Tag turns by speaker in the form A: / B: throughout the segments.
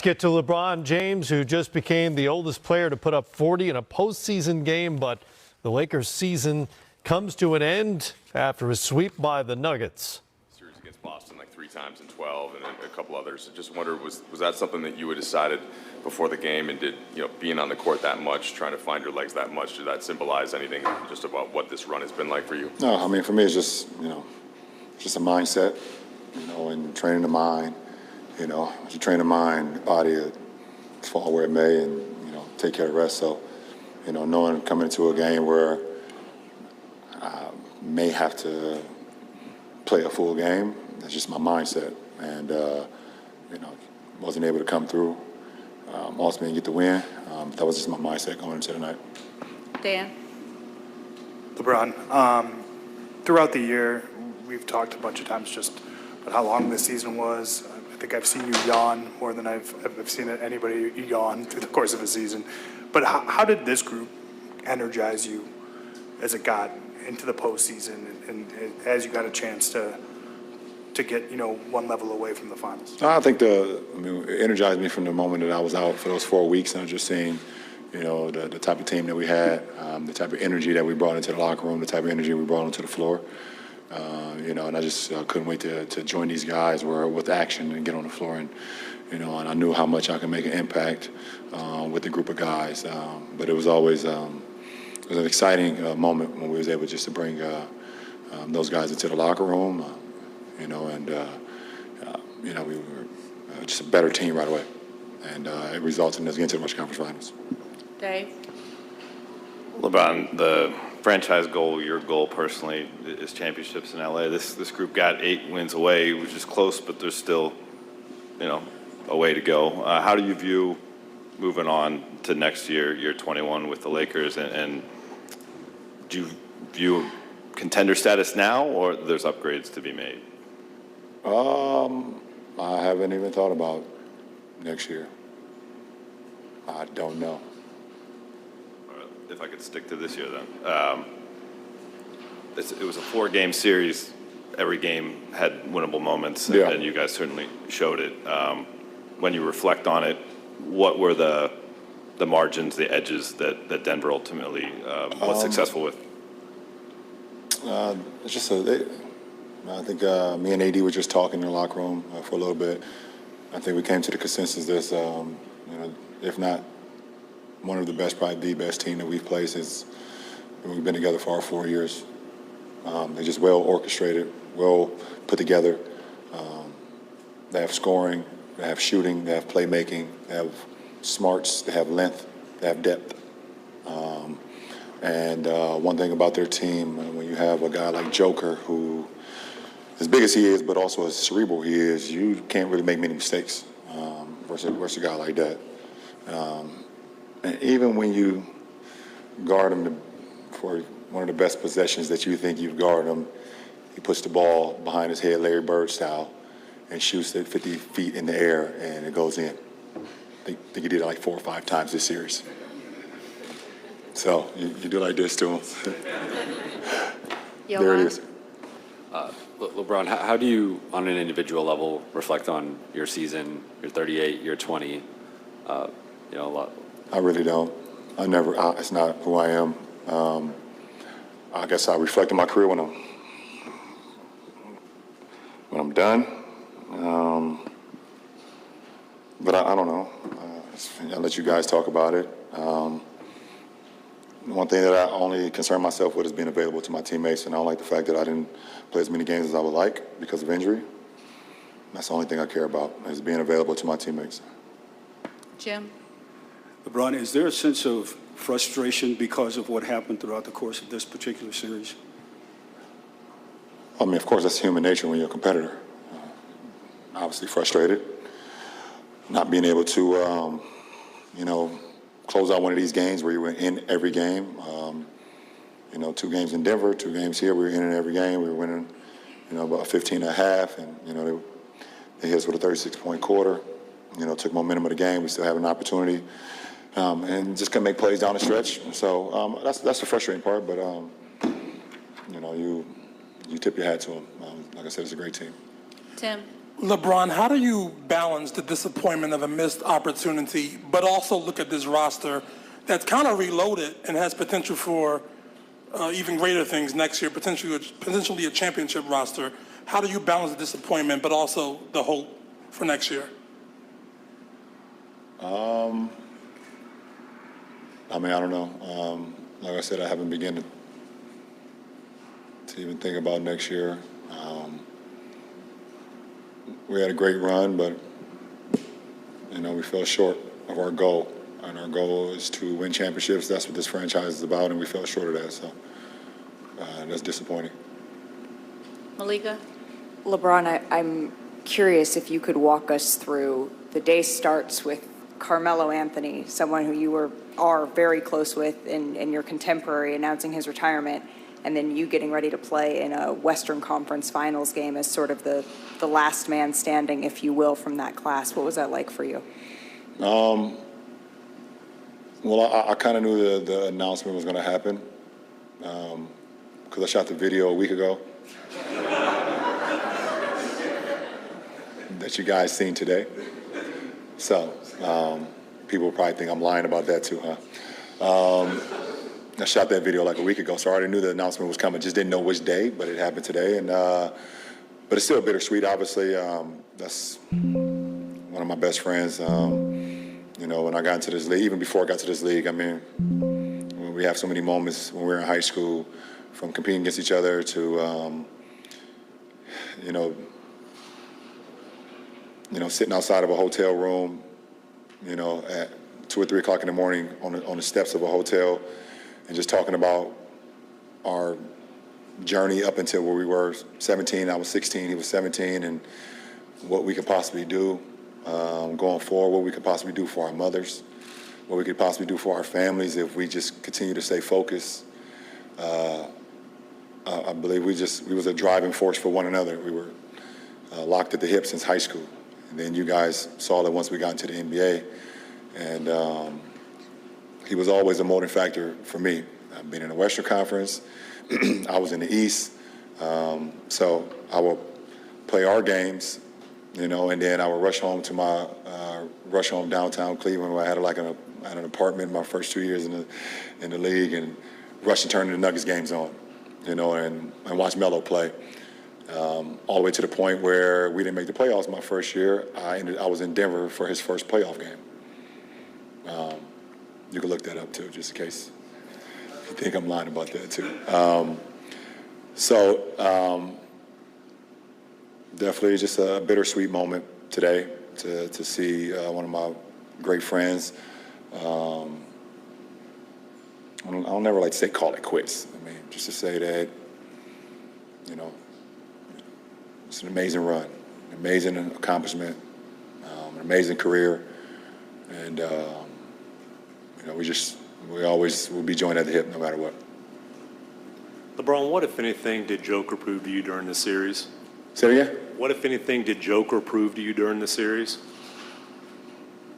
A: get to LeBron James, who just became the oldest player to put up 40 in a postseason game, but the Lakers' season comes to an end after a sweep by the Nuggets.
B: Series against Boston like 3 times in 12 and then a couple others. I just wondered, was that something that you had decided before the game, and did, being on the court that much, trying to find your legs that much, did that symbolize anything just about what this run has been like for you?
C: No, I mean, for me, it's just, just a mindset, and training the mind. As you train the mind, the body fall where it may, and, take care of the rest. So, knowing coming into a game where I may have to play a full game, that's just my mindset. And, wasn't able to come through. Ultimately get the win. That was just my mindset going into tonight.
D: Dan?
E: LeBron, throughout the year, we've talked a bunch of times just about how long this season was. I think I've seen you yawn more than I've seen anybody yawn through the course of a season. But how did this group energize you as it got into the postseason and as you got a chance to get, one level away from the finals?
C: I think it energized me from the moment that I was out for those 4 weeks, and I was just seeing, the type of team that we had, the type of energy that we brought into the locker room, the type of energy we brought onto the floor. And I just couldn't wait to join these guys with action and get on the floor. And, and I knew how much I could make an impact with the group of guys. But it was always it was an exciting moment when we was able just to bring those guys into the locker room, and we were just a better team right away. And it resulted in us getting to the Western Conference Finals.
D: Dave?
F: LeBron, the franchise goal, your goal personally, is championships in LA. This group got 8 wins away, which is close, but there's still, a way to go. How do you view moving on to next year 21 with the Lakers, and do you view contender status now, or there's upgrades to be made?
C: I haven't even thought about next year. I don't know.
F: If I could stick to this year, then. It was a 4-game series. Every game had winnable moments, and you guys certainly showed it. When you reflect on it, what were the margins, the edges that Denver ultimately was successful with?
C: It's just I think me and AD were just talking in the locker room for a little bit. I think we came to the consensus that, if not one of the best, probably the best team that we've played since we've been together for our 4 years. They're just well orchestrated, well put together. They have scoring, they have shooting, they have playmaking, they have smarts, they have length, they have depth. And one thing about their team, when you have a guy like Joker, who, as big as he is, but also as cerebral he is, you can't really make many mistakes versus a guy like that. And even when you guard him for one of the best possessions that you think you've guarded him, he puts the ball behind his head, Larry Bird style, and shoots it 50 feet in the air, and it goes in. I think he did it like 4 or 5 times this series. So you do like this to him. There it is.
G: LeBron, how do you, on an individual level, reflect on your season, your 38, your 20? A lot.
C: I really don't. It's not who I am. I guess I reflect on my career when I'm done. But I don't know. I'll let you guys talk about it. One thing that I only concern myself with is being available to my teammates, and I don't like the fact that I didn't play as many games as I would like because of injury. That's the only thing I care about, is being available to my teammates.
D: Jim?
H: LeBron, is there a sense of frustration because of what happened throughout the course of this particular series?
C: I mean, of course, that's human nature when you're a competitor. Obviously frustrated, not being able to, close out one of these games where you were in every game. 2 games in Denver, 2 games here, we were in every game. We were winning, about 15 and a half, and, they hit us with a 36-point quarter. Took momentum of the game. We still have an opportunity. And just couldn't make plays down the stretch. So that's the frustrating part. But you tip your hat to them. Like I said, it's a great team.
D: Tim?
I: LeBron, how do you balance the disappointment of a missed opportunity, but also look at this roster that's kind of reloaded and has potential for even greater things next year, potentially a championship roster? How do you balance the disappointment, but also the hope for next year?
C: I mean, I don't know. Like I said, I haven't begun to even think about next year. We had a great run, but, we fell short of our goal. And our goal is to win championships. That's what this franchise is about, and we fell short of that. So that's disappointing.
D: Malika?
J: LeBron, I'm curious if you could walk us through the day starts with Carmelo Anthony, someone who you are very close with and your contemporary, announcing his retirement, and then you getting ready to play in a Western Conference Finals game as sort of the last man standing, if you will, from that class. What was that like for you?
C: Well, I kind of knew the announcement was going to happen because I shot the video a week ago that you guys seen today. So people probably think I'm lying about that too, huh? I shot that video like a week ago, so I already knew the announcement was coming. Just didn't know which day, but it happened today. And but it's still bittersweet, obviously. That's one of my best friends. When I got into this league, even before I got to this league, I mean, when we have so many moments when we were in high school, from competing against each other to, sitting outside of a hotel room, at 2 or 3 o'clock in the morning on the steps of a hotel, and just talking about our journey up until where we were 17. I was 16, he was 17, and what we could possibly do going forward, what we could possibly do for our mothers, what we could possibly do for our families if we just continue to stay focused. I believe we was a driving force for one another. We were locked at the hip since high school. And then you guys saw that once we got into the NBA. And he was always a motivating factor for me. I've been in the Western Conference. I was in the East. So I will play our games, and then I would rush home to my downtown Cleveland, where I had an apartment my first 2 years in the league, and rush and turn the Nuggets games on, and watch Melo play. All the way to the point where we didn't make the playoffs my first year. I was in Denver for his first playoff game. You can look that up too, just in case you think I'm lying about that too. Definitely just a bittersweet moment today to see one of my great friends. I'll never like to say call it quits. I mean, just to say that, it's an amazing run, an amazing accomplishment, an amazing career, and we always will be joined at the hip no matter what.
K: LeBron, what, if anything, did Joker prove to you during the series?
C: Say it again?
K: What, if anything, did Joker prove to you during the series?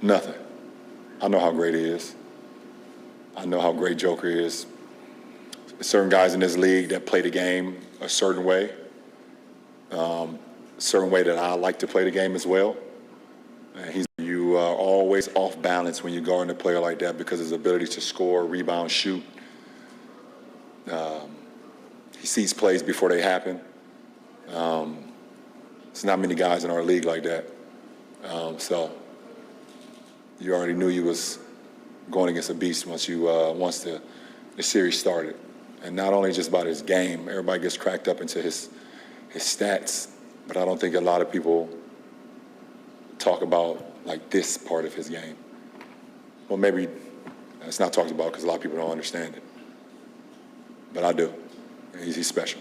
C: Nothing. I know how great he is. I know how great Joker is. Certain guys in this league that play the game a certain way that I like to play the game as well. And you are always off balance when you guard a player like that because of his ability to score, rebound, shoot. He sees plays before they happen. There's not many guys in our league like that. So you already knew you was going against a beast once the series started. And not only just about his game, everybody gets cracked up into his stats, but I don't think a lot of people talk about like this part of his game. Well, maybe it's not talked about because a lot of people don't understand it. But I do. He's special.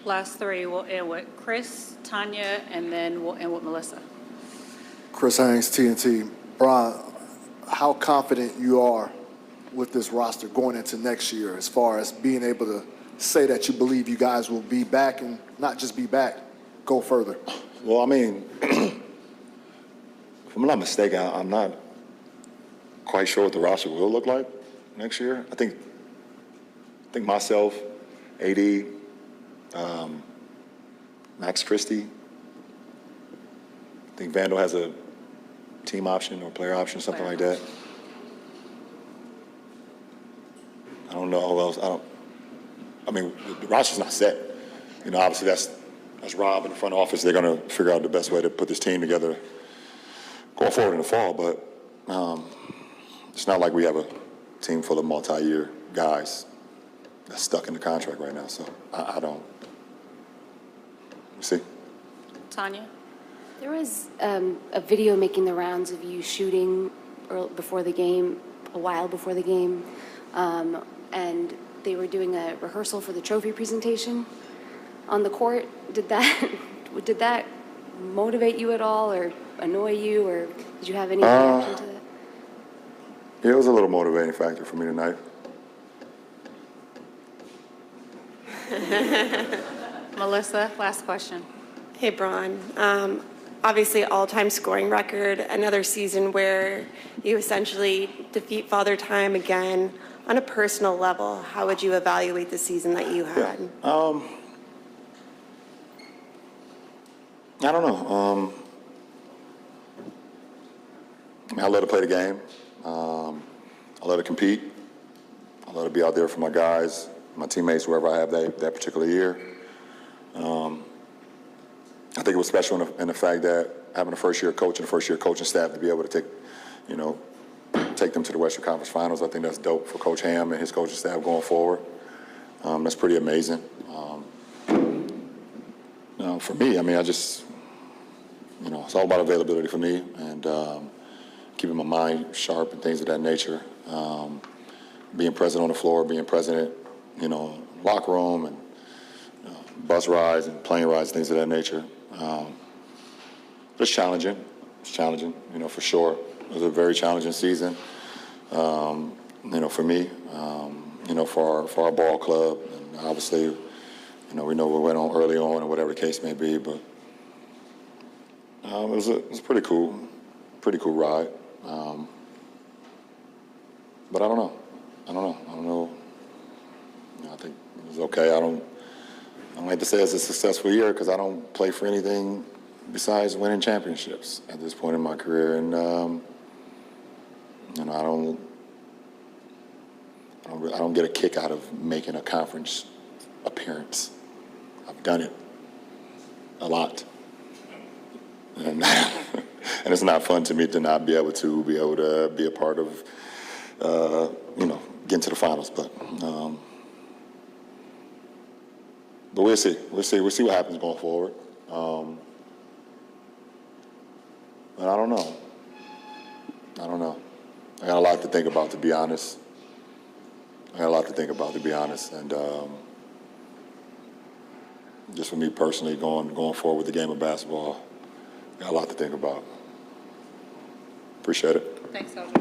D: Last three, we'll end with Chris, Tanya, and then we'll end with Melissa.
L: Chris Haynes, TNT. Brian, how confident you are with this roster going into next year as far as being able to say that you believe you guys will be back and not just be back, go further?
C: Well, I mean, if I'm not mistaken, I'm not quite sure what the roster will look like next year. I think myself, AD, Max Christie, I think Vandal has a team option or player option, something like that. I don't know who else. I mean, the roster's not set. You know, obviously that's Rob in the front office. They're going to figure out the best way to put this team together going forward in the fall. But it's not like we have a team full of multi-year guys that's stuck in the contract right now. So I don't. We'll see.
D: Tanya?
M: There was a video making the rounds of you shooting before the game, a while before the game, and they were doing a rehearsal for the trophy presentation on the court. Did that motivate you at all, or annoy you, or did you have any reaction to that?
C: Yeah, it was a little motivating factor for me tonight.
D: Melissa, last question.
N: Hey, Bron. Obviously, all-time scoring record, another season where you essentially defeat Father Time again. On a personal level, how would you evaluate the season that you had?
C: Yeah. I don't know. I love to play the game. I love to compete. I love to be out there for my guys, my teammates, whoever I have that particular year. I think it was special in the fact that having a first-year coach and a first-year coaching staff to be able to take them to the Western Conference Finals. I think that's dope for Coach Ham and his coaching staff going forward. That's pretty amazing. For me, I mean, it's all about availability for me and keeping my mind sharp and things of that nature. Being present on the floor, being present, locker room and bus rides and plane rides, things of that nature. It's challenging. It's challenging, for sure. It was a very challenging season, for me, for our ball club. And obviously, we know what went on early on or whatever the case may be, but it was a pretty cool ride. But I don't know. I think it was okay. I don't like to say it's a successful year because I don't play for anything besides winning championships at this point in my career, and I don't get a kick out of making a conference appearance. I've done it a lot, and it's not fun to me to not be able to be a part of getting to the finals, but we'll see. We'll see what happens going forward. But I don't know. I got a lot to think about, to be honest. And just for me personally, going forward with the game of basketball, I got a lot to think about. Appreciate it.
D: Thanks, Elgin.